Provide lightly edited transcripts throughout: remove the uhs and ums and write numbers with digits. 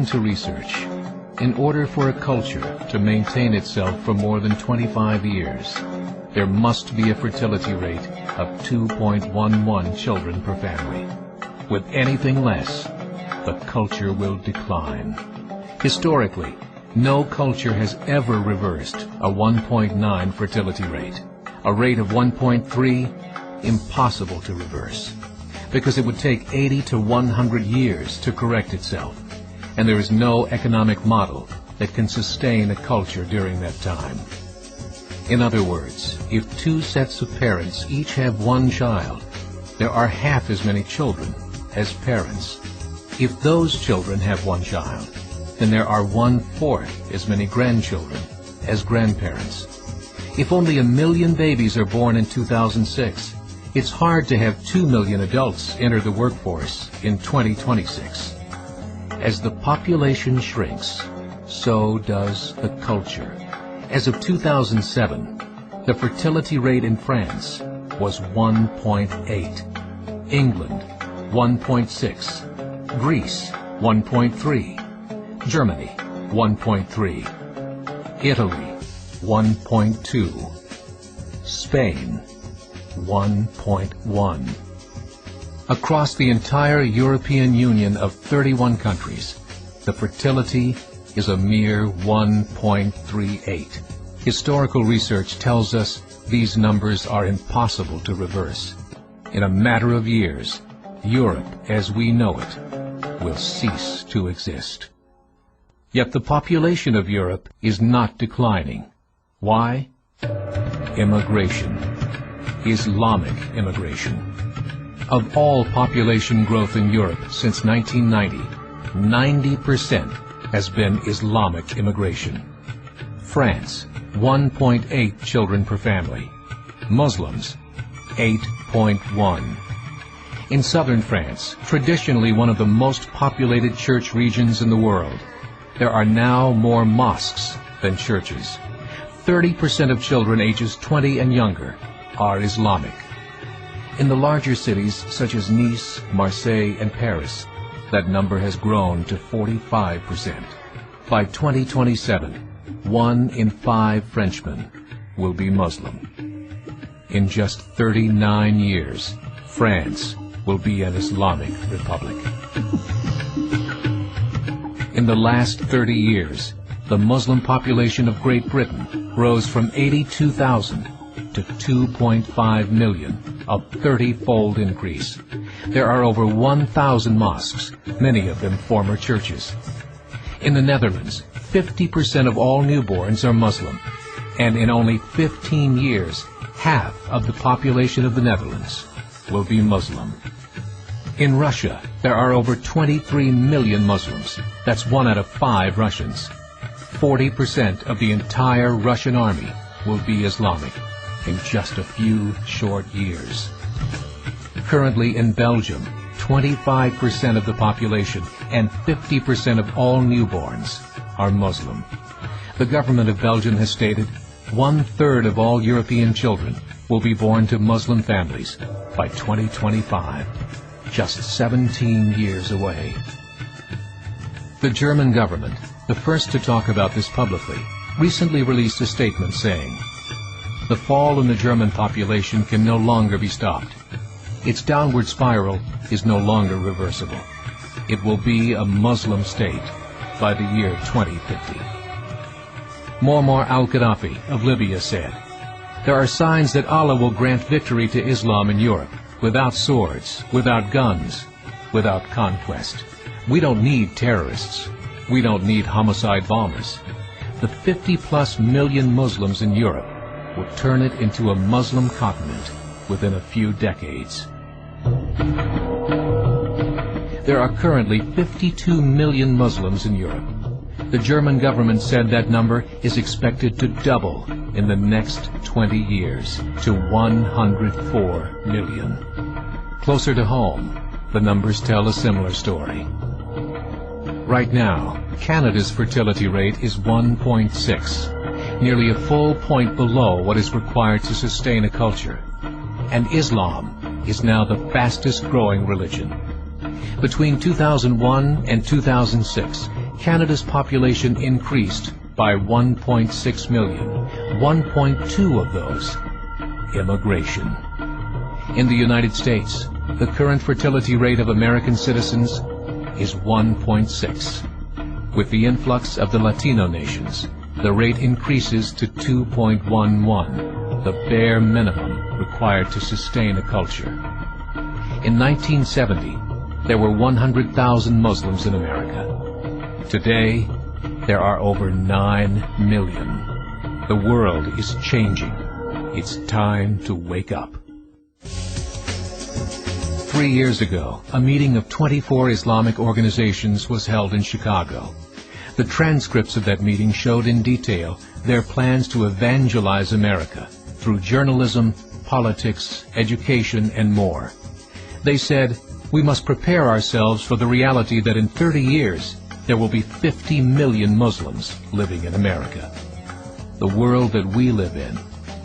to research. In order for a culture to maintain itself for more than 25 years, there must be a fertility rate of 2.11 children per family. With anything less, the culture will decline. Historically, no culture has ever reversed a 1.9 fertility rate. A rate of 1.3, impossible to reverse, because it would take 80 to 100 years to correct itself, and there is no economic model that can sustain a culture during that time. In other words, if two sets of parents each have one child, there are half as many children as parents. If those children have one child, then there are 1/4 as many grandchildren as grandparents. If only 1 million babies are born in 2006, it's hard to have 2 million adults enter the workforce in 2026. As the population shrinks, so does the culture. As of 2007, the fertility rate in France was 1.8, England 1.6, Greece 1.3, Germany 1.3, Italy 1.2, Spain 1.1. Across the entire European Union of 31 countries, the fertility is a mere 1.38. Historical research tells us these numbers are impossible to reverse. In a matter of years, Europe as we know it will cease to exist. Yet the population of Europe is not declining. Why? Immigration. Islamic immigration. Of all population growth in Europe since 1990, 90% has been Islamic immigration. France, 1.8 children per family. Muslims, 8.1. In southern France, traditionally one of the most populated church regions in the world, there are now more mosques than churches. 30% of children ages 20 and younger are Islamic. In the larger cities such as Nice, Marseille, and Paris, that number has grown to 45%. By 2027, 1 in 5 Frenchmen will be Muslim. In just 39 years, France will be an Islamic republic. In the last 30 years, the Muslim population of Great Britain rose from 82,000 to 2.5 million, a 30-fold increase. There are over 1,000 mosques, many of them former churches. In the Netherlands, 50% of all newborns are Muslim, and in only 15 years, half of the population of the Netherlands will be Muslim. In Russia, there are over 23 million Muslims. That's 1 out of 5 Russians. 40% of the entire Russian army will be Islamic in just a few short years. Currently in Belgium, 25% of the population and 50% of all newborns are Muslim. The government of Belgium has stated 1/3 of all European children will be born to Muslim families by 2025, just 17 years away. The German government, the first to talk about this publicly, recently released a statement saying, "The fall in the German population can no longer be stopped. Its downward spiral is no longer reversible. It will be a Muslim state by the year 2050. Muammar al-Gaddafi of Libya said, "There are signs that Allah will grant victory to Islam in Europe, without swords, without guns, without conquest. We don't need terrorists. We don't need homicide bombers. The 50+ million Muslims in Europe will turn it into a Muslim continent within a few decades." There are currently 52 million Muslims in Europe. The German government said that number is expected to double in the next 20 years to 104 million. Closer to home, the numbers tell a similar story. Right now, Canada's fertility rate is 1.6, nearly a full point below what is required to sustain a culture. And Islam is now the fastest growing religion. Between 2001 and 2006, Canada's population increased by 1.6 million, 1.2 of those immigration. In the United States, the current fertility rate of American citizens is 1.6. With the influx of the Latino nations, the rate increases to 2.11, the bare minimum required to sustain a culture. In 1970, there were 100,000 Muslims in America. Today, there are over 9 million. The world is changing. It's time to wake up. 3 years ago, a meeting of 24 Islamic organizations was held in Chicago. The transcripts of that meeting showed in detail their plans to evangelize America through journalism, politics, education, and more. They said, we must prepare ourselves for the reality that in 30 years, there will be 50 million Muslims living in America. The world that we live in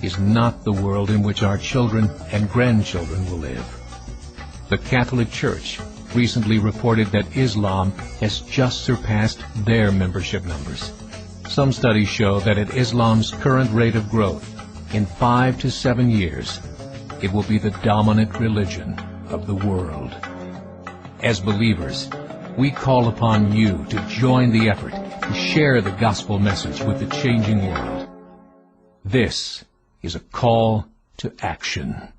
is not the world in which our children and grandchildren will live. The Catholic Church recently reported that Islam has just surpassed their membership numbers. Some studies show that at Islam's current rate of growth, in 5 to 7 years, it will be the dominant religion of the world. As believers, we call upon you to join the effort to share the gospel message with the changing world. This is a call to action.